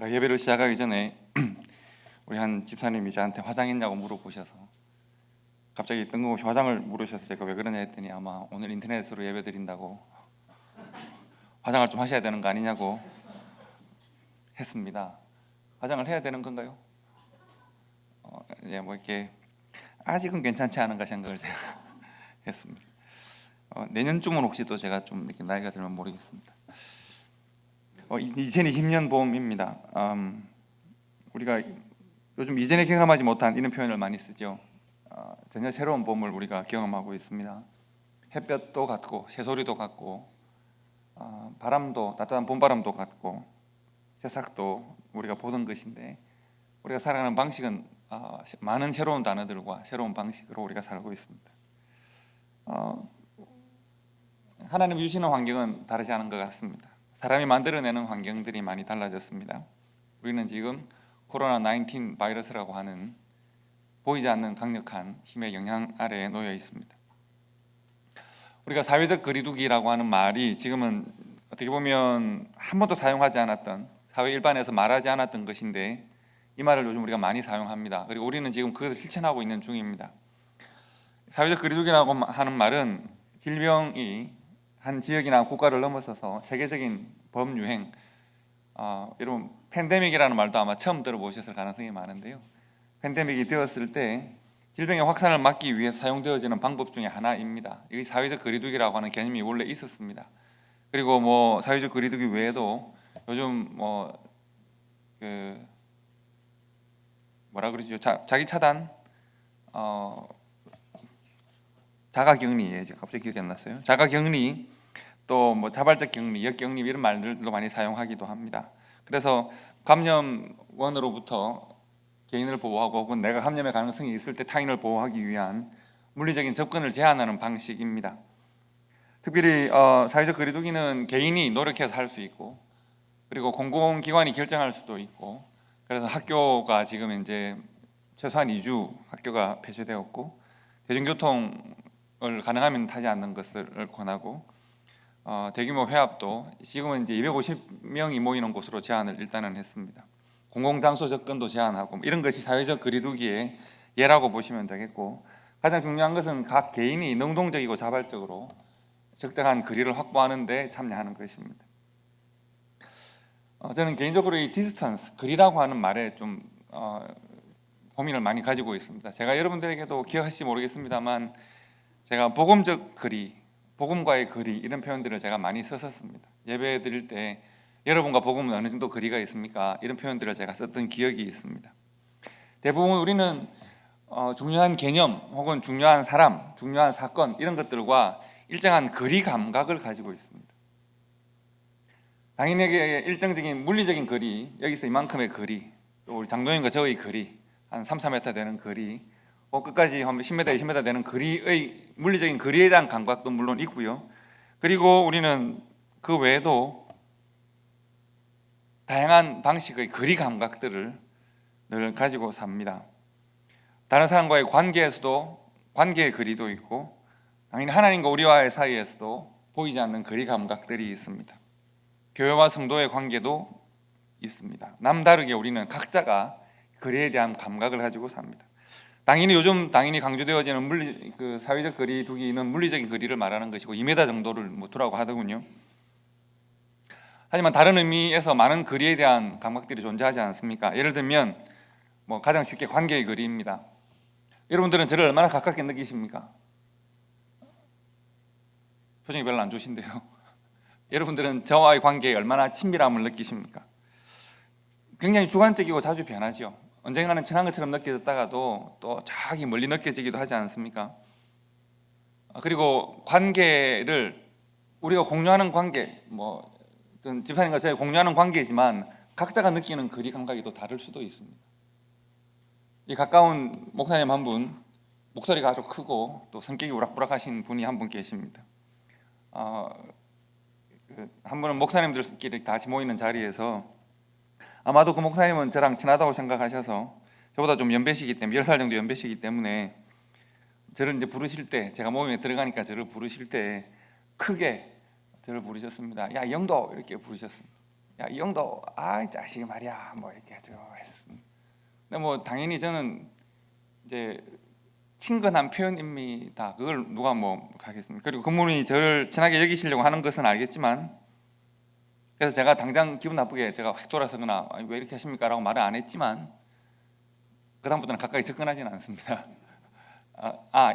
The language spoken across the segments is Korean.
예배를 시작하기 전에 우리 한 집사님이 저한테 화장했냐고 물어보셔서 갑자기 뜬금없이 화장을 물으셔서 제가 왜 그러냐 했더니 아마 오늘 인터넷으로 예배 드린다고 화장을 좀 하셔야 되는 거 아니냐고 했습니다. 화장을 해야 되는 건가요? 뭐 이렇게 아직은 괜찮지 않은가 생각을 제가 했습니다. 내년쯤은 혹시 또 제가 좀 이렇게 나이가 들면 모르겠습니다. 2020년 봄입니다. 우리가 요즘 이전에 경험하지 못한 이런 표현을 많이 쓰죠. 전혀 새로운 봄을 우리가 경험하고 있습니다. 햇볕도 같고 새소리도 같고 바람도 따뜻한 봄바람도 같고 새싹도 우리가 보던 것인데 우리가 살아가는 방식은 많은 새로운 단어들과 새로운 방식으로 우리가 살고 있습니다. 하나님이 주시는 환경은 다르지 않은 것 같습니다. 사람이 만들어내는 환경들이 많이 달라졌습니다. 우리는 지금 코로나19 바이러스라고 하는 보이지 않는 강력한 힘의 영향 아래에 놓여 있습니다. 우리가 사회적 거리두기라고 하는 말이 지금은 어떻게 보면 한 번도 사용하지 않았던, 사회 일반에서 말하지 않았던 것인데 이 말을 요즘 우리가 많이 사용합니다. 그리고 우리는 지금 그것을 실천하고 있는 중입니다. 사회적 거리두기라고 하는 말은 질병이 한 지역이나 국가를 넘어서서 세계적인 범유행, 여러분 팬데믹이라는 말도 아마 처음 들어보셨을 가능성이 많은데요. 팬데믹이 되었을 때 질병의 확산을 막기 위해 사용되어지는 방법 중에 하나입니다. 이 사회적 거리두기라고 하는 개념이 원래 있었습니다. 그리고 뭐 사회적 거리두기 외에도 요즘 뭐라 그러죠? 자기 차단, 자가격리, 갑자기 기억이 안 났어요. 자가격리, 또 뭐 자발적 격리, 역격리 이런 말들도 많이 사용하기도 합니다. 그래서 감염원으로부터 개인을 보호하고 혹은 내가 감염의 가능성이 있을 때 타인을 보호하기 위한 물리적인 접근을 제한하는 방식입니다. 특별히 사회적 거리두기는 개인이 노력해서 할 수 있고 그리고 공공기관이 결정할 수도 있고 그래서 학교가 지금 이제 최소한 2주 학교가 폐쇄되었고 대중교통을 가능하면 타지 않는 것을 권하고 대규모 회합도 지금은 이제 250명이 모이는 곳으로 제한을 일단은 했습니다. 공공장소 접근도 제한하고 이런 것이 사회적 거리두기의 예라고 보시면 되겠고 가장 중요한 것은 각 개인이 능동적이고 자발적으로 적당한 거리를 확보하는 데 참여하는 것입니다. 저는 개인적으로 이 디스턴스, 거리라고 하는 말에 좀 고민을 많이 가지고 있습니다. 제가 여러분들에게도 기억하실지 모르겠습니다만 제가 복음적 거리, 복음과의 거리 이런 표현들을 제가 많이 썼었습니다. 예배 드릴 때 여러분과 복음은 어느 정도 거리가 있습니까? 이런 표현들을 제가 썼던 기억이 있습니다. 대부분 우리는 중요한 개념 혹은 중요한 사람, 중요한 사건 이런 것들과 일정한 거리 감각을 가지고 있습니다. 당인에게 일정적인 물리적인 거리, 여기서 이만큼의 거리, 또 우리 장로님과 저의 거리, 한 3, 4m 되는 거리, 끝까지 한 10m, 20m 되는 거리의 물리적인 거리에 대한 감각도 물론 있고요. 그리고 우리는 그 외에도 다양한 방식의 거리 감각들을 늘 가지고 삽니다. 다른 사람과의 관계에서도 관계의 거리도 있고 당연히 하나님과 우리와의 사이에서도 보이지 않는 거리 감각들이 있습니다. 교회와 성도의 관계도 있습니다. 남다르게 우리는 각자가 거리에 대한 감각을 가지고 삽니다. 요즘 강조되어지는 사회적 거리두기는 물리적인 거리를 말하는 것이고 2m 정도를 두라고 하더군요. 하지만 다른 의미에서 많은 거리에 대한 감각들이 존재하지 않습니까? 예를 들면 가장 쉽게 관계의 거리입니다. 여러분들은 저를 얼마나 가깝게 느끼십니까? 표정이 별로 안 좋으신데요. 여러분들은 저와의 관계에 얼마나 친밀함을 느끼십니까? 굉장히 주관적이고 자주 변하죠. 언젠가는 친한 것처럼 느껴졌다가도 또 저기 멀리 느껴지기도 하지 않습니까? 그리고 관계를 우리가 공유하는 관계, 어떤 집사님과 저희 공유하는 관계지만 각자가 느끼는 거리 감각이 또 다를 수도 있습니다. 이 가까운 목사님 한 분, 목소리가 아주 크고 또 성격이 우락부락하신 분이 한 분 계십니다. 한 분은 목사님들끼리 같이 모이는 자리에서 아마도 그 목사님은 저랑 친하다고 생각하셔서 저보다 좀 연배시기 때문에 10살 정도 연배시기 때문에 저를 이제 부르실 때 제가 모임에 들어가니까 저를 부르실 때 크게 저를 부르셨습니다. 야 영도 이렇게 부르셨습니다. 야, 이 형도 이 자식이 말이야 뭐 이렇게 했습니다. 근데 뭐 당연히 저는 이제 친근한 표현입니다. 그걸 누가 뭐 하겠습니까? 그리고 그분이 저를 친하게 여기시려고 하는 것은 알겠지만, 그래서 제가 당장 기분 나쁘게 제가 확 돌아서거나 왜 이렇게 하십니까? 라고 말을 안 했지만 그다음부터는 가까이 접근하지는 않습니다.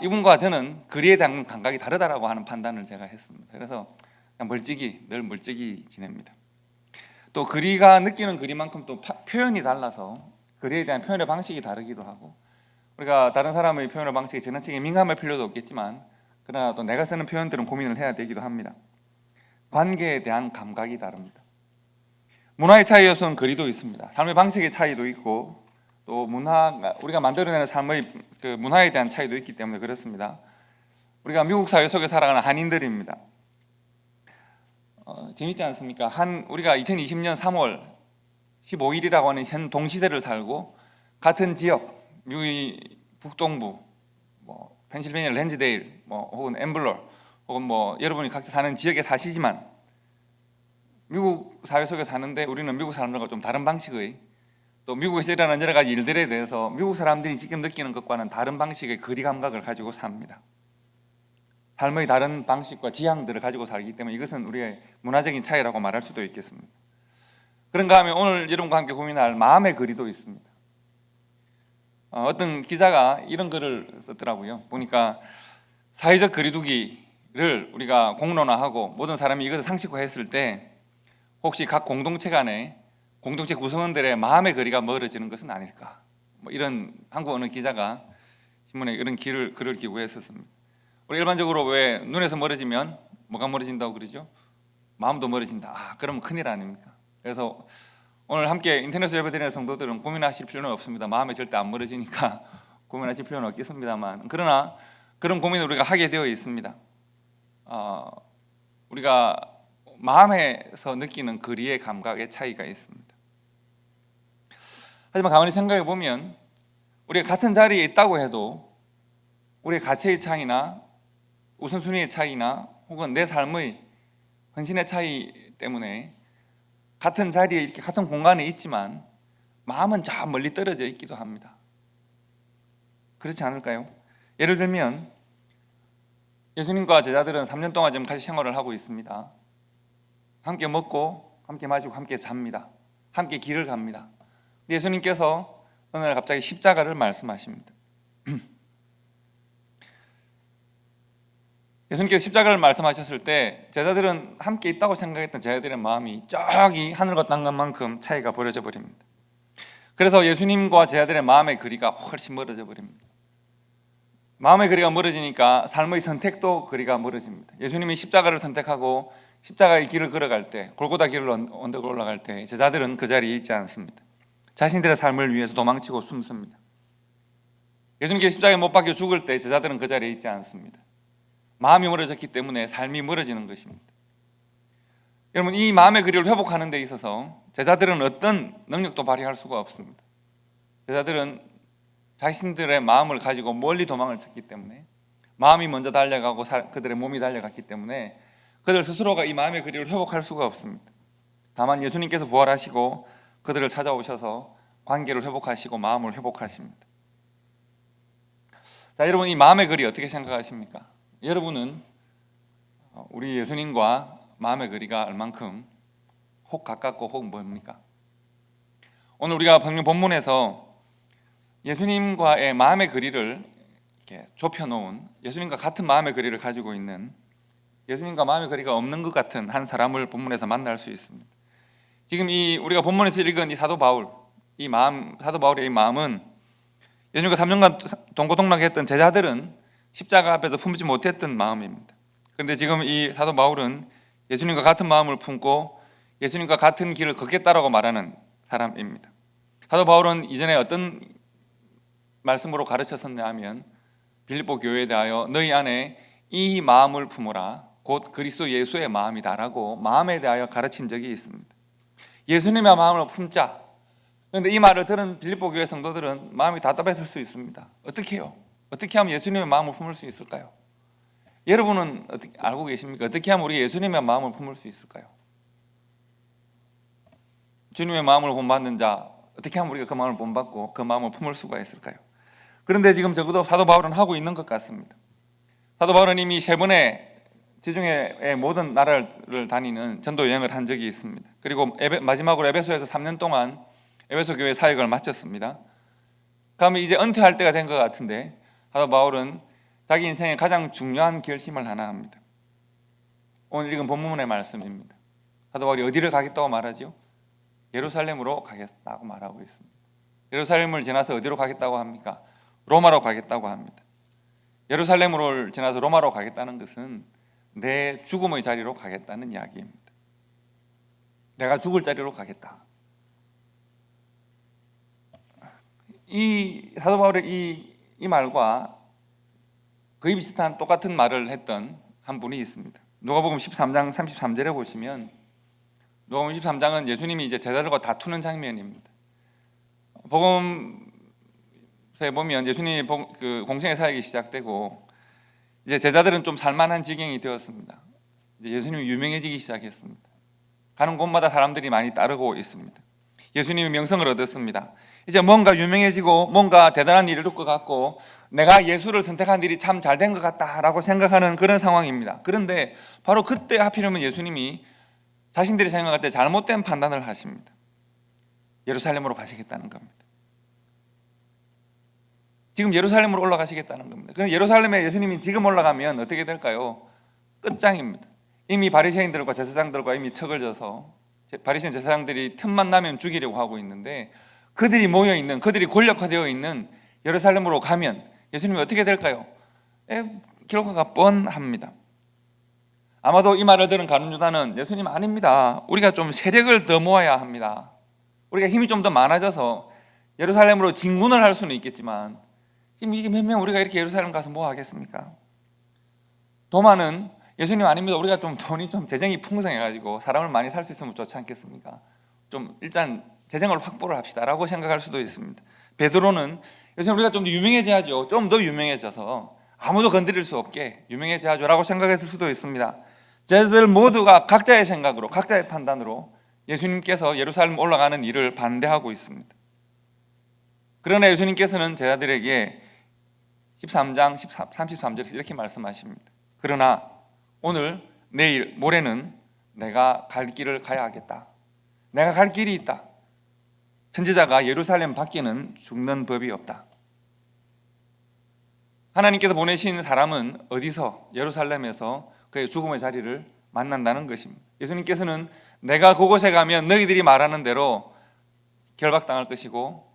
이분과 저는 거리에 대한 감각이 다르다라고 하는 판단을 제가 했습니다. 그래서 그냥 늘 멀찍이 지냅니다. 또 거리가 느끼는 거리만큼 또 표현이 달라서 거리에 대한 표현의 방식이 다르기도 하고, 우리가 다른 사람의 표현의 방식에 지나치게 민감할 필요도 없겠지만 그러나 또 내가 쓰는 표현들은 고민을 해야 되기도 합니다. 관계에 대한 감각이 다릅니다. 문화의 차이에서는 거리도 있습니다. 삶의 방식의 차이도 있고 또 우리가 만들어내는 삶의 그 문화에 대한 차이도 있기 때문에 그렇습니다. 우리가 미국 사회 속에 살아가는 한인들입니다. 재밌지 않습니까? 우리가 2020년 3월 15일이라고 하는 현 동시대를 살고 같은 지역, 미국의 북동부, 뭐 펜실베니아 랜즈데일, 뭐 혹은 엠블러, 혹은 뭐 여러분이 각자 사는 지역에 사시지만 미국 사회 속에 사는데 우리는 미국 사람들과 좀 다른 방식의, 또 미국에서 일어나는 여러 가지 일들에 대해서 미국 사람들이 지금 느끼는 것과는 다른 방식의 거리 감각을 가지고 삽니다. 삶의 다른 방식과 지향들을 가지고 살기 때문에 이것은 우리의 문화적인 차이라고 말할 수도 있겠습니다. 그런가 하면 오늘 여러분과 함께 고민할 마음의 거리도 있습니다. 어떤 기자가 이런 글을 썼더라고요. 보니까 사회적 거리두기를 우리가 공론화하고 모든 사람이 이것을 상식화했을 때 혹시 각 공동체 간에 공동체 구성원들의 마음의 거리가 멀어지는 것은 아닐까, 뭐 이런 한국 어느 기자가 신문에 이런 글을 기고했었습니다. 우리 일반적으로 왜 눈에서 멀어지면 뭐가 멀어진다고 그러죠? 마음도 멀어진다. 그러면 큰일 아닙니까? 그래서 오늘 함께 인터넷으로 예배드리는 성도들은 고민하실 필요는 없습니다. 마음이 절대 안 멀어지니까 고민하실 필요는 없겠습니다만, 그러나 그런 고민을 우리가 하게 되어 있습니다. 우리가 마음에서 느끼는 거리의 감각의 차이가 있습니다. 하지만 가만히 생각해 보면 우리가 같은 자리에 있다고 해도 우리의 가치의 차이나 우선순위의 차이나 혹은 내 삶의 헌신의 차이 때문에 같은 자리에 이렇게 같은 공간에 있지만 마음은 저 멀리 떨어져 있기도 합니다. 그렇지 않을까요? 예를 들면 예수님과 제자들은 3년 동안 지금 같이 생활을 하고 있습니다. 함께 먹고 함께 마시고 함께 잡니다. 함께 길을 갑니다. 예수님께서 어느 날 갑자기 십자가를 말씀하십니다. 예수님께서 십자가를 말씀하셨을 때 제자들은 함께 있다고 생각했던 제자들의 마음이 저기 하늘과 땅만큼 차이가 벌어져 버립니다. 그래서 예수님과 제자들의 마음의 거리가 훨씬 멀어져 버립니다. 마음의 거리가 멀어지니까 삶의 선택도 거리가 멀어집니다. 예수님이 십자가를 선택하고 십자가의 길을 걸어갈 때, 골고다 길을 언덕을 올라갈 때 제자들은 그 자리에 있지 않습니다. 자신들의 삶을 위해서 도망치고 숨습니다. 예수님께서 십자가에 못 박혀 죽을 때 제자들은 그 자리에 있지 않습니다. 마음이 멀어졌기 때문에 삶이 멀어지는 것입니다. 여러분, 이 마음의 거리를 회복하는 데 있어서 제자들은 어떤 능력도 발휘할 수가 없습니다. 제자들은 자신들의 마음을 가지고 멀리 도망을 쳤기 때문에, 마음이 먼저 달려가고 그들의 몸이 달려갔기 때문에 그들 스스로가 이 마음의 거리를 회복할 수가 없습니다. 다만 예수님께서 부활하시고 그들을 찾아오셔서 관계를 회복하시고 마음을 회복하십니다. 자, 여러분, 이 마음의 거리 어떻게 생각하십니까? 여러분은 우리 예수님과 마음의 거리가 얼만큼 혹 가깝고 혹 멉니까? 오늘 우리가 본문에서 예수님과의 마음의 거리를 이렇게 좁혀놓은, 예수님과 같은 마음의 거리를 가지고 있는, 예수님과 마음의 거리가 없는 것 같은 한 사람을 본문에서 만날 수 있습니다. 지금 우리가 본문에서 읽은 이 사도 바울의 이 마음은 예수님과 3년간 동고동락했던 제자들은 십자가 앞에서 품지 못했던 마음입니다. 그런데 지금 이 사도 바울은 예수님과 같은 마음을 품고 예수님과 같은 길을 걷겠다라고 말하는 사람입니다. 사도 바울은 이전에 어떤 말씀으로 가르쳤었냐 하면 빌립보 교회에 대하여 너희 안에 이 마음을 품으라 곧 그리스도 예수의 마음이다라고 마음에 대하여 가르친 적이 있습니다. 예수님의 마음을 품자. 그런데 이 말을 들은 빌립보 교회 성도들은 마음이 답답했을 수 있습니다. 어떻게 해요? 어떻게 하면 예수님의 마음을 품을 수 있을까요? 여러분은 어떻게 알고 계십니까? 어떻게 하면 우리 예수님의 마음을 품을 수 있을까요? 주님의 마음을 본받는 자, 어떻게 하면 우리가 그 마음을 본받고 그 마음을 품을 수가 있을까요? 그런데 지금 적어도 사도 바울은 하고 있는 것 같습니다. 사도 바울은 이미 3번의 지중해의 모든 나라를 다니는 전도 여행을 한 적이 있습니다. 그리고 마지막으로 에베소에서 3년 동안 에베소 교회 사역을 마쳤습니다. 그러면 이제 은퇴할 때가 된 것 같은데 사도 바울은 자기 인생의 가장 중요한 결심을 하나 합니다. 오늘 읽은 본문의 말씀입니다. 사도 바울이 어디를 가겠다고 말하죠? 예루살렘으로 가겠다고 말하고 있습니다. 예루살렘을 지나서 어디로 가겠다고 합니까? 로마로 가겠다고 합니다. 예루살렘으로 지나서 로마로 가겠다는 것은 내 죽음의 자리로 가겠다는 이야기입니다. 내가 죽을 자리로 가겠다. 이 사도 바울의 이 말과 거의 비슷한 똑같은 말을 했던 한 분이 있습니다. 누가복음 13장 33절에 보시면 누가복음 13장은 예수님이 이제 제자들과 다투는 장면입니다. 복음서에 보면 예수님이 그 공생의 사역이 시작되고 이제 제자들은 좀 살만한 지경이 되었습니다. 이제 예수님이 유명해지기 시작했습니다. 가는 곳마다 사람들이 많이 따르고 있습니다. 예수님이 명성을 얻었습니다. 이제 뭔가 유명해지고 뭔가 대단한 일을 이룰 것 같고 내가 예수를 선택한 일이 참 잘 된 것 같다라고 생각하는 그런 상황입니다. 그런데 바로 그때 하필이면 예수님이 자신들이 생각할 때 잘못된 판단을 하십니다. 예루살렘으로 가시겠다는 겁니다. 지금 예루살렘으로 올라가시겠다는 겁니다. 그런데 예루살렘에 예수님이 지금 올라가면 어떻게 될까요? 끝장입니다. 이미 바리새인들과 제사장들과 이미 척을 져서 바리새인 제사장들이 틈만 나면 죽이려고 하고 있는데 그들이 모여있는, 그들이 권력화되어 있는 예루살렘으로 가면 예수님이 어떻게 될까요? 결과가 뻔합니다. 아마도 이 말을 들은 가룟 유다는 예수님 아닙니다. 우리가 좀 세력을 더 모아야 합니다. 우리가 힘이 좀 더 많아져서 예루살렘으로 진군을 할 수는 있겠지만 지금 이게 몇 명 우리가 이렇게 예루살렘 가서 뭐 하겠습니까? 도마는 예수님 아닙니다. 우리가 좀 돈이 좀 재정이 풍성해가지고 사람을 많이 살 수 있으면 좋지 않겠습니까? 좀 일단 재정을 확보를 합시다라고 생각할 수도 있습니다. 베드로는 예수님 우리가 좀 더 유명해져야죠. 좀 더 유명해져서 아무도 건드릴 수 없게 유명해져야죠라고 생각했을 수도 있습니다. 제자들 모두가 각자의 생각으로 각자의 판단으로 예수님께서 예루살렘 올라가는 일을 반대하고 있습니다. 그러나 예수님께서는 제자들에게 13장 33절에서 이렇게 말씀하십니다. 그러나 오늘, 내일, 모레는 내가 갈 길을 가야 하겠다. 내가 갈 길이 있다. 선지자가 예루살렘 밖에는 죽는 법이 없다. 하나님께서 보내신 사람은 어디서? 예루살렘에서 그의 죽음의 자리를 만난다는 것입니다. 예수님께서는 내가 그곳에 가면 너희들이 말하는 대로 결박당할 것이고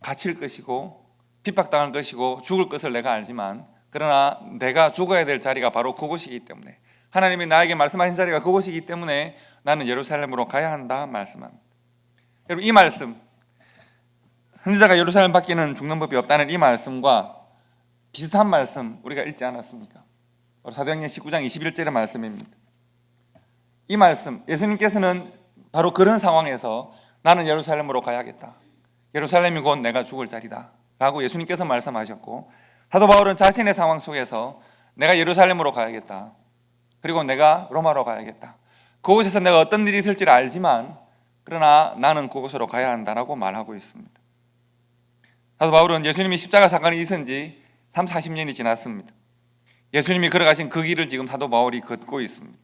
갇힐 것이고 핍박당할 것이고 죽을 것을 내가 알지만 그러나 내가 죽어야 될 자리가 바로 그곳이기 때문에 하나님이 나에게 말씀하신 자리가 그곳이기 때문에 나는 예루살렘으로 가야 한다 말씀합니다. 여러분 이 말씀 선지자가 예루살렘 밖에는 죽는 법이 없다는 이 말씀과 비슷한 말씀 우리가 읽지 않았습니까? 사도행전 19장 21절의 말씀입니다. 이 말씀 예수님께서는 바로 그런 상황에서 나는 예루살렘으로 가야겠다. 예루살렘이 곧 내가 죽을 자리다 라고 예수님께서 말씀하셨고 사도 바울은 자신의 상황 속에서 내가 예루살렘으로 가야겠다. 그리고 내가 로마로 가야겠다. 그곳에서 내가 어떤 일이 있을지를 알지만 그러나 나는 그곳으로 가야 한다라고 말하고 있습니다. 사도 바울은 예수님이 십자가 사건이 있은 지 40년이 지났습니다. 예수님이 걸어가신 그 길을 지금 사도 바울이 걷고 있습니다.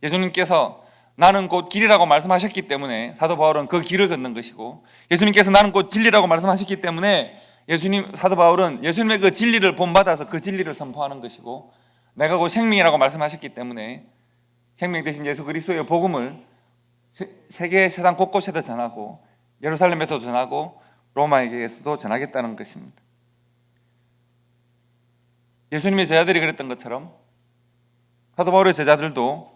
예수님께서 나는 곧 길이라고 말씀하셨기 때문에 사도 바울은 그 길을 걷는 것이고 예수님께서 나는 곧 진리라고 말씀하셨기 때문에 사도 바울은 예수님의 그 진리를 본받아서 그 진리를 선포하는 것이고 내가 곧 생명이라고 말씀하셨기 때문에 생명 되신 예수 그리스도의 복음을 세계 세상 곳곳에도 전하고 예루살렘에서도 전하고 로마에게서도 전하겠다는 것입니다. 예수님의 제자들이 그랬던 것처럼 사도 바울의 제자들도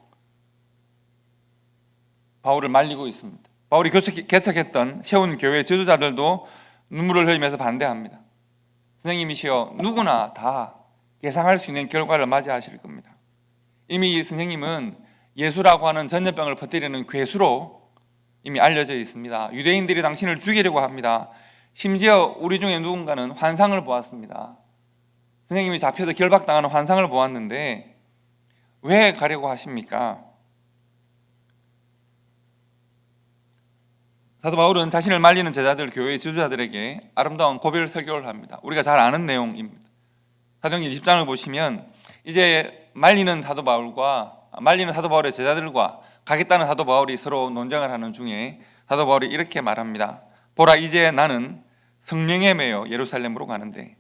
바울을 말리고 있습니다. 바울이 개척했던 세운 교회 지도자들도 눈물을 흘리면서 반대합니다. 선생님이시여 누구나 다 예상할 수 있는 결과를 맞이하실 겁니다. 이미 선생님은 예수라고 하는 전염병을 퍼뜨리는 괴수로 이미 알려져 있습니다. 유대인들이 당신을 죽이려고 합니다. 심지어 우리 중에 누군가는 환상을 보았습니다. 선생님이 잡혀서 결박당하는 환상을 보았는데 왜 가려고 하십니까? 사도 바울은 자신을 말리는 제자들, 교회의 지도자들에게 아름다운 고별 설교를 합니다. 우리가 잘 아는 내용입니다. 사도행전 20장을 보시면 이제 말리는 사도 바울의 제자들과 가겠다는 사도 바울이 서로 논쟁을 하는 중에 사도 바울이 이렇게 말합니다. 보라, 이제 나는 성령에 매여 예루살렘으로 가는데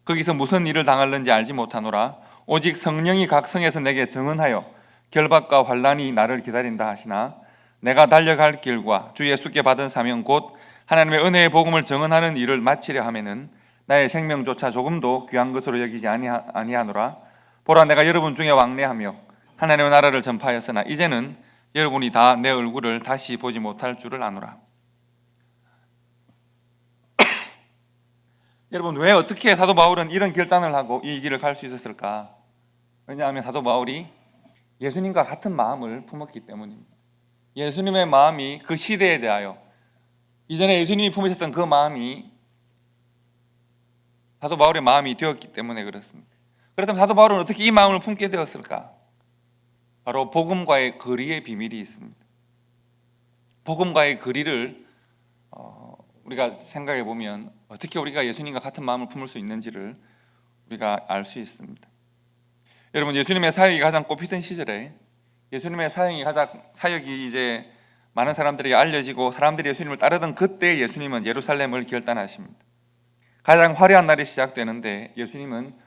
거기서 무슨 일을 당할는지 알지 못하노라. 오직 성령이 각 성에서 내게 증언하여 결박과 환난이 나를 기다린다 하시나 내가 달려갈 길과 주 예수께 받은 사명 곧 하나님의 은혜의 복음을 증언하는 일을 마치려 하면은 나의 생명조차 조금도 귀한 것으로 여기지 아니하노라. 보라, 내가 여러분 중에 왕래하며 하나님의 나라를 전파하였으나 이제는 여러분이 다 내 얼굴을 다시 보지 못할 줄을 아노라. 여러분, 왜 어떻게 사도 바울은 이런 결단을 하고 이 길을 갈 수 있었을까? 왜냐하면 사도 바울이 예수님과 같은 마음을 품었기 때문입니다. 예수님의 마음이 그 시대에 대하여 이전에 예수님이 품으셨던 그 마음이 사도 바울의 마음이 되었기 때문에 그렇습니다. 그렇다면 사도 바울은 어떻게 이 마음을 품게 되었을까? 바로 복음과의 거리의 비밀이 있습니다. 복음과의 거리를 우리가 생각해 보면 어떻게 우리가 예수님과 같은 마음을 품을 수 있는지를 우리가 알 수 있습니다. 여러분, 예수님의 사역이 가장 꽃피던 시절에 예수님의 사역이 이제 많은 사람들에게 알려지고 사람들이 예수님을 따르던 그때 예수님은 예루살렘을 결단하십니다. 가장 화려한 날이 시작되는데 예수님은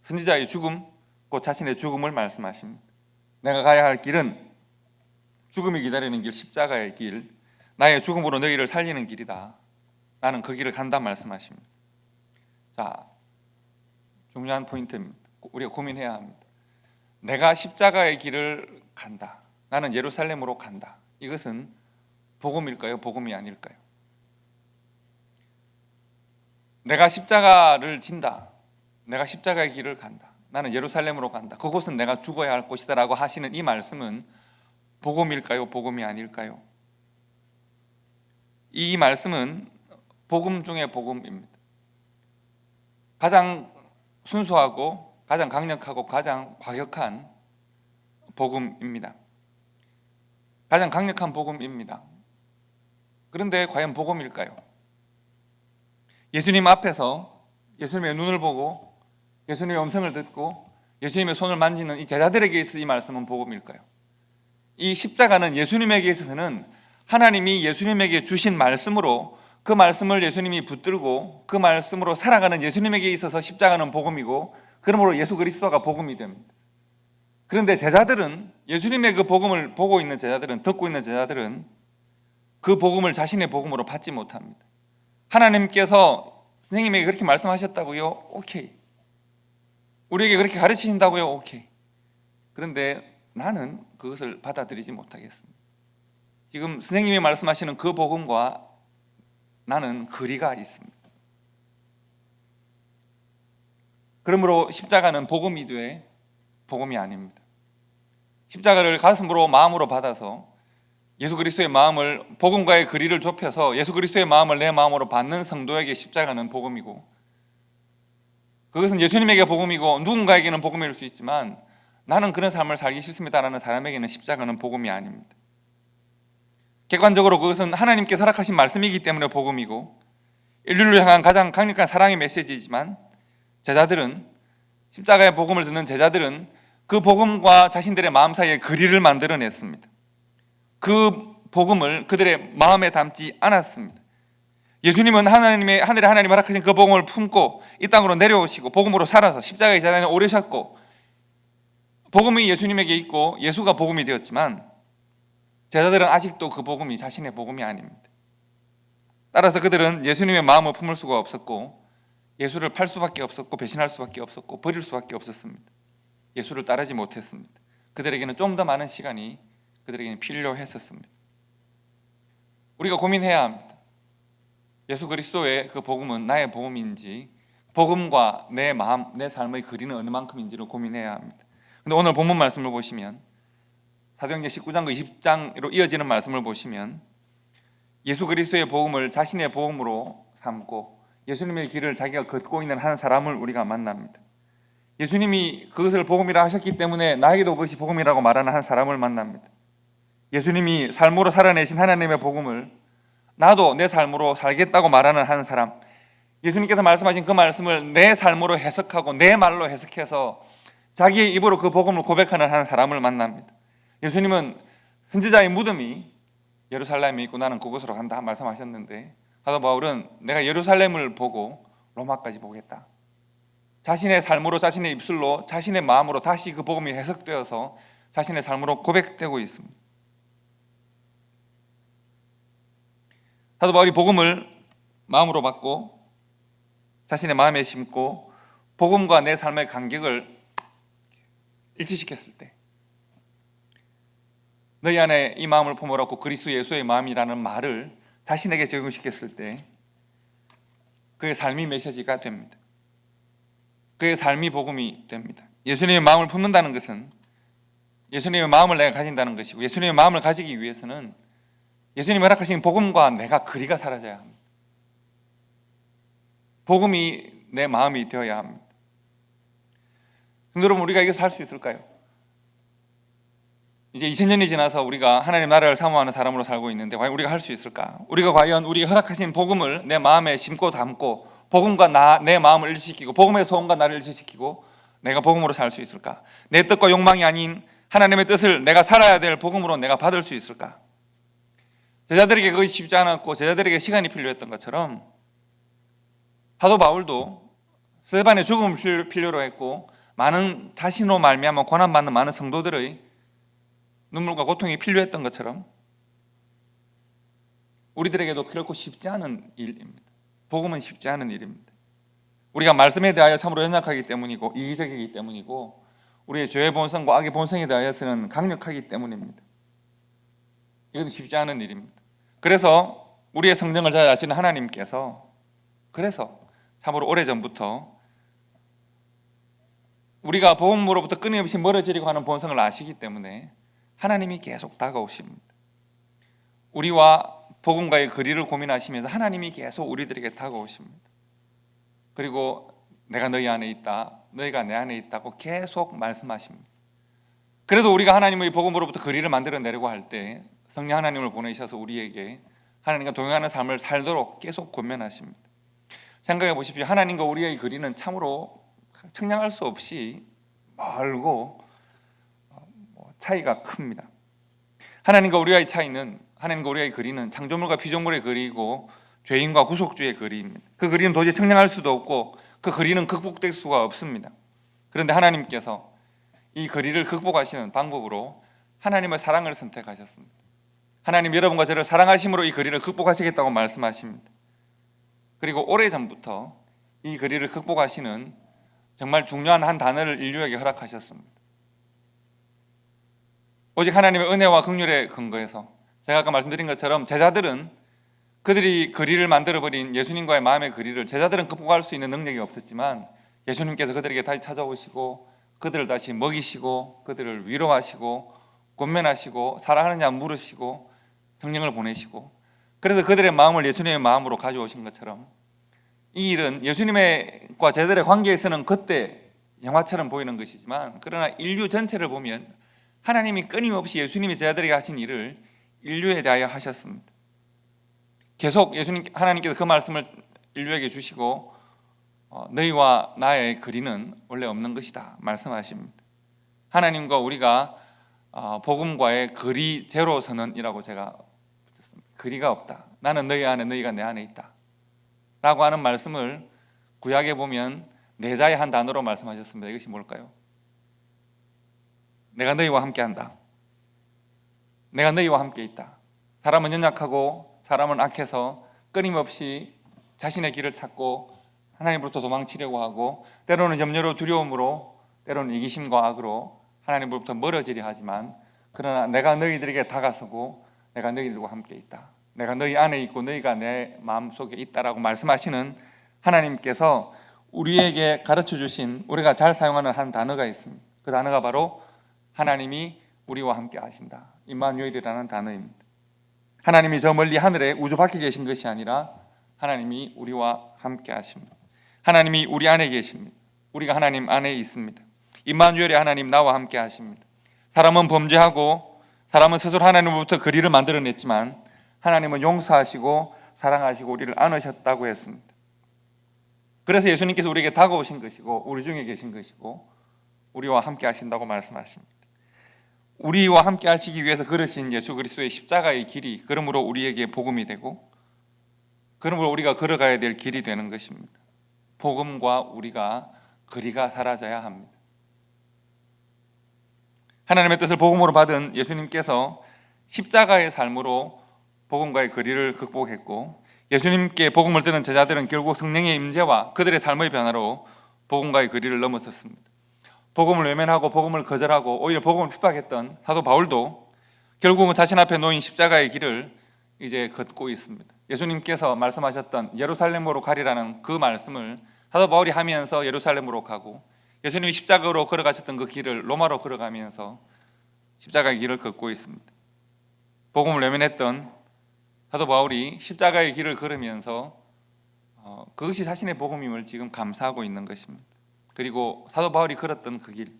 선지자의 죽음, 곧 자신의 죽음을 말씀하십니다. 내가 가야 할 길은 죽음이 기다리는 길, 십자가의 길, 나의 죽음으로 너희를 살리는 길이다. 나는 그 길을 간다 말씀하십니다. 자, 중요한 포인트입니다. 우리가 고민해야 합니다. 내가 십자가의 길을 간다. 나는 예루살렘으로 간다. 이것은 복음일까요? 복음이 아닐까요? 내가 십자가를 진다. 내가 십자가의 길을 간다. 나는 예루살렘으로 간다. 그곳은 내가 죽어야 할 곳이다 라고 하시는 이 말씀은 복음일까요? 복음이 아닐까요? 이 말씀은 복음 중의 복음입니다. 가장 순수하고 가장 강력하고 가장 과격한 복음입니다. 가장 강력한 복음입니다. 그런데 과연 복음일까요? 예수님 앞에서 예수님의 눈을 보고 예수님의 음성을 듣고 예수님의 손을 만지는 이 제자들에게 있어 이 말씀은 복음일까요? 이 십자가는 예수님에게 있어서는 하나님이 예수님에게 주신 말씀으로 그 말씀을 예수님이 붙들고 그 말씀으로 살아가는 예수님에게 있어서 십자가는 복음이고 그러므로 예수 그리스도가 복음이 됩니다. 그런데 제자들은 예수님의 그 복음을 보고 있는 제자들은 듣고 있는 제자들은 그 복음을 자신의 복음으로 받지 못합니다. 하나님께서 선생님에게 그렇게 말씀하셨다고요? 오케이. 우리에게 그렇게 가르치신다고요? 오케이. 그런데 나는 그것을 받아들이지 못하겠습니다. 지금 선생님이 말씀하시는 그 복음과 나는 거리가 있습니다. 그러므로 십자가는 복음이 돼 복음이 아닙니다. 십자가를 가슴으로 마음으로 받아서 예수 그리스도의 마음을 복음과의 거리를 좁혀서 예수 그리스도의 마음을 내 마음으로 받는 성도에게 십자가는 복음이고 그것은 예수님에게 복음이고 누군가에게는 복음일 수 있지만 나는 그런 삶을 살기 싫습니다라는 사람에게는 십자가는 복음이 아닙니다. 객관적으로 그것은 하나님께 허락하신 말씀이기 때문에 복음이고 인류를 향한 가장 강력한 사랑의 메시지이지만 제자들은 십자가의 복음을 듣는 제자들은 그 복음과 자신들의 마음 사이에 거리를 만들어냈습니다. 그 복음을 그들의 마음에 담지 않았습니다. 예수님은 하늘의 하나님 허락하신 그 복음을 품고 이 땅으로 내려오시고 복음으로 살아서 십자가의 재단에 오르셨고 복음이 예수님에게 있고 예수가 복음이 되었지만 제자들은 아직도 그 복음이 자신의 복음이 아닙니다. 따라서 그들은 예수님의 마음을 품을 수가 없었고 예수를 팔 수밖에 없었고 배신할 수밖에 없었고 버릴 수밖에 없었습니다. 예수를 따르지 못했습니다. 그들에게는 좀 더 많은 시간이 그들에게는 필요했었습니다. 우리가 고민해야 합니다. 예수 그리스도의 그 복음은 나의 복음인지 복음과 내 마음, 내 삶의 거리는 어느 만큼인지를 고민해야 합니다. 그런데 오늘 본문 말씀을 보시면 사도행전 19장과 20장으로 이어지는 말씀을 보시면 예수 그리스도의 복음을 자신의 복음으로 삼고 예수님의 길을 자기가 걷고 있는 한 사람을 우리가 만납니다. 예수님이 그것을 복음이라 하셨기 때문에 나에게도 그것이 복음이라고 말하는 한 사람을 만납니다. 예수님이 삶으로 살아내신 하나님의 복음을 나도 내 삶으로 살겠다고 말하는 한 사람, 예수님께서 말씀하신 그 말씀을 내 삶으로 해석하고 내 말로 해석해서 자기의 입으로 그 복음을 고백하는 한 사람을 만납니다. 예수님은 선지자의 무덤이 예루살렘에 있고 나는 그곳으로 간다 말씀하셨는데, 사도 바울은 내가 예루살렘을 보고 로마까지 보겠다, 자신의 삶으로, 자신의 입술로, 자신의 마음으로 다시 그 복음이 해석되어서 자신의 삶으로 고백되고 있습니다. 사도 바울이 복음을 마음으로 받고 자신의 마음에 심고 복음과 내 삶의 간격을 일치시켰을 때, 너희 안에 이 마음을 품으라고 그리스도 예수의 마음이라는 말을 자신에게 적용시켰을 때 그의 삶이 메시지가 됩니다. 그의 삶이 복음이 됩니다. 예수님의 마음을 품는다는 것은 예수님의 마음을 내가 가진다는 것이고, 예수님의 마음을 가지기 위해서는 예수님이 허락하신 복음과 내가 거리가 사라져야 합니다. 복음이 내 마음이 되어야 합니다. 여러분, 우리가 이것을 할 수 있을까요? 이제 2000년이 지나서 우리가 하나님 나라를 사모하는 사람으로 살고 있는데 과연 우리가 할 수 있을까? 우리가 과연 우리가 허락하신 복음을 내 마음에 심고 담고 복음과 내 마음을 일치시키고 복음의 소원과 나를 일치시키고 내가 복음으로 살 수 있을까? 내 뜻과 욕망이 아닌 하나님의 뜻을 내가 살아야 될 복음으로 내가 받을 수 있을까? 제자들에게 그것이 쉽지 않았고 제자들에게 시간이 필요했던 것처럼 사도 바울도 스데반의 죽음을 필요로 했고 많은 자신으로 말미암아 고난받는 많은 성도들의 눈물과 고통이 필요했던 것처럼 우리들에게도 결코 쉽지 않은 일입니다. 복음은 쉽지 않은 일입니다. 우리가 말씀에 대하여 참으로 연약하기 때문이고 이기적이기 때문이고 우리의 죄의 본성과 악의 본성에 대하여서는 강력하기 때문입니다. 이건 쉽지 않은 일입니다. 그래서 우리의 성정을 잘 아시는 하나님께서 그래서 참으로 오래전부터 우리가 복음으로부터 끊임없이 멀어지려고 하는 본성을 아시기 때문에 하나님이 계속 다가오십니다. 우리와 복음과의 거리를 고민하시면서 하나님이 계속 우리들에게 다가오십니다. 그리고 내가 너희 안에 있다, 너희가 내 안에 있다고 계속 말씀하십니다. 그래도 우리가 하나님의 복음으로부터 거리를 만들어내려고 할 때 성령 하나님을 보내셔서 우리에게 하나님과 동행하는 삶을 살도록 계속 권면하십니다. 생각해 보십시오. 하나님과 우리의 거리는 참으로 측량할 수 없이 멀고 차이가 큽니다. 하나님과 우리의 차이는, 하나님과 우리의 거리는 창조물과 피조물의 거리이고 죄인과 구속주의 거리입니다. 그 거리는 도저히 측량할 수도 없고 그 거리는 극복될 수가 없습니다. 그런데 하나님께서 이 거리를 극복하시는 방법으로 하나님의 사랑을 선택하셨습니다. 하나님 여러분과 저를 사랑하심으로 이 거리를 극복하시겠다고 말씀하십니다. 그리고 오래전부터 이 거리를 극복하시는 정말 중요한 한 단어를 인류에게 허락하셨습니다. 오직 하나님의 은혜와 긍휼에 근거해서 제가 아까 말씀드린 것처럼 제자들은 그들이 거리를 만들어버린 예수님과의 마음의 거리를 제자들은 극복할 수 있는 능력이 없었지만 예수님께서 그들에게 다시 찾아오시고 그들을 다시 먹이시고 그들을 위로하시고 권면하시고 사랑하느냐 물으시고 성령을 보내시고 그래서 그들의 마음을 예수님의 마음으로 가져오신 것처럼 이 일은 예수님과 제자들의 관계에서는 그때 영화처럼 보이는 것이지만 그러나 인류 전체를 보면 하나님이 끊임없이 예수님이 제자들에게 하신 일을 인류에 대하여 하셨습니다. 계속 하나님께서 그 말씀을 인류에게 주시고 너희와 나의 거리는 원래 없는 것이다 말씀하십니다. 하나님과 우리가 복음과의 거리 제로선언이라고 제가 붙였습니다. 거리가 없다. 나는 너희 안에 너희가 내 안에 있다 라고 하는 말씀을 구약에 보면 내자의 한 단어로 말씀하셨습니다. 이것이 뭘까요? 내가 너희와 함께한다. 내가 너희와 함께 있다. 사람은 연약하고 사람은 악해서 끊임없이 자신의 길을 찾고 하나님으로부터 도망치려고 하고 때로는 염려로 두려움으로 때로는 이기심과 악으로 하나님으로부터 멀어지려 하지만 그러나 내가 너희들에게 다가서고 내가 너희들과 함께 있다. 내가 너희 안에 있고 너희가 내 마음속에 있다라고 말씀하시는 하나님께서 우리에게 가르쳐 주신 우리가 잘 사용하는 한 단어가 있습니다. 그 단어가 바로 하나님이 우리와 함께 하신다. 임마누엘이라는 단어입니다. 하나님이 저 멀리 하늘에 우주 밖에 계신 것이 아니라 하나님이 우리와 함께 하십니다. 하나님이 우리 안에 계십니다. 우리가 하나님 안에 있습니다. 임마누엘의 하나님 나와 함께 하십니다. 사람은 범죄하고 사람은 스스로 하나님으로부터 거리를 만들어냈지만 하나님은 용서하시고 사랑하시고 우리를 안으셨다고 했습니다. 그래서 예수님께서 우리에게 다가오신 것이고 우리 중에 계신 것이고 우리와 함께 하신다고 말씀하십니다. 우리와 함께 하시기 위해서 걸으신 예수 그리스도의 십자가의 길이 그러므로 우리에게 복음이 되고 그러므로 우리가 걸어가야 될 길이 되는 것입니다. 복음과 우리가 거리가 사라져야 합니다. 하나님의 뜻을 복음으로 받은 예수님께서 십자가의 삶으로 복음과의 거리를 극복했고 예수님께 복음을 듣는 제자들은 결국 성령의 임재와 그들의 삶의 변화로 복음과의 거리를 넘어섰습니다. 복음을 외면하고 복음을 거절하고 오히려 복음을 핍박했던 사도 바울도 결국은 자신 앞에 놓인 십자가의 길을 이제 걷고 있습니다. 예수님께서 말씀하셨던 예루살렘으로 가리라는 그 말씀을 사도 바울이 하면서 예루살렘으로 가고 예수님이 십자가로 걸어가셨던 그 길을 로마로 걸어가면서 십자가의 길을 걷고 있습니다. 복음을 외면했던 사도 바울이 십자가의 길을 걸으면서 그것이 자신의 복음임을 지금 감사하고 있는 것입니다. 그리고 사도 바울이 걸었던 그 길,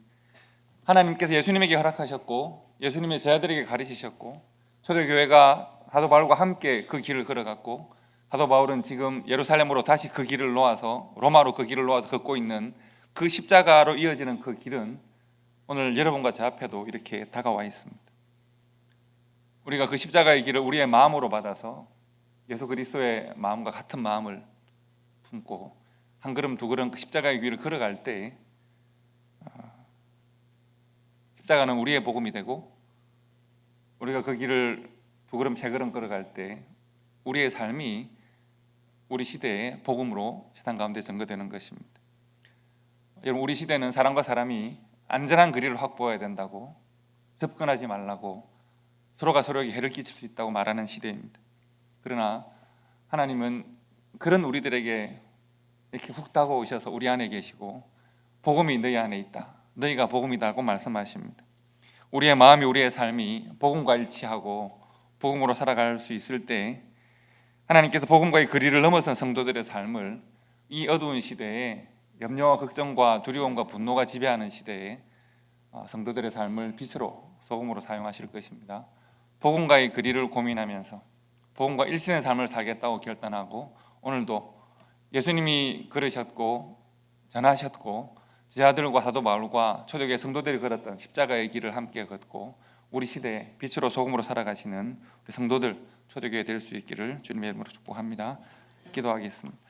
하나님께서 예수님에게 허락하셨고 예수님의 제자들에게 가르치셨고 초대교회가 사도 바울과 함께 그 길을 걸어갔고 사도 바울은 지금 예루살렘으로 다시 그 길을 놓아서 로마로 그 길을 놓아서 걷고 있는 그 십자가로 이어지는 그 길은 오늘 여러분과 제 앞에도 이렇게 다가와 있습니다. 우리가 그 십자가의 길을 우리의 마음으로 받아서 예수 그리스도의 마음과 같은 마음을 품고 한 걸음 두 걸음 그 십자가의 길을 걸어갈 때 십자가는 우리의 복음이 되고 우리가 그 길을 두 걸음 세 걸음 걸어갈 때 우리의 삶이 우리 시대의 복음으로 세상 가운데 전거되는 것입니다. 여러분, 우리 시대는 사람과 사람이 안전한 거리를 확보해야 된다고, 접근하지 말라고, 서로가 서로에게 해를 끼칠 수 있다고 말하는 시대입니다. 그러나 하나님은 그런 우리들에게 이렇게 훅 다가오셔서 우리 안에 계시고 복음이 너희 안에 있다, 너희가 복음이다고 말씀하십니다. 우리의 마음이 우리의 삶이 복음과 일치하고 복음으로 살아갈 수 있을 때 하나님께서 복음과의 거리를 넘어선 성도들의 삶을 이 어두운 시대에 염려와 걱정과 두려움과 분노가 지배하는 시대에 성도들의 삶을 빛으로 소금으로 사용하실 것입니다. 복음과의 거리를 고민하면서 복음과 일신의 삶을 살겠다고 결단하고 오늘도 예수님이 걸으셨고 전하셨고 제자들과 사도 바울과 초대교회 성도들이 걸었던 십자가의 길을 함께 걷고 우리 시대에 빛으로 소금으로 살아가시는 우리 성도들 초대교회 될 수 있기를 주님의 이름으로 축복합니다. 기도하겠습니다.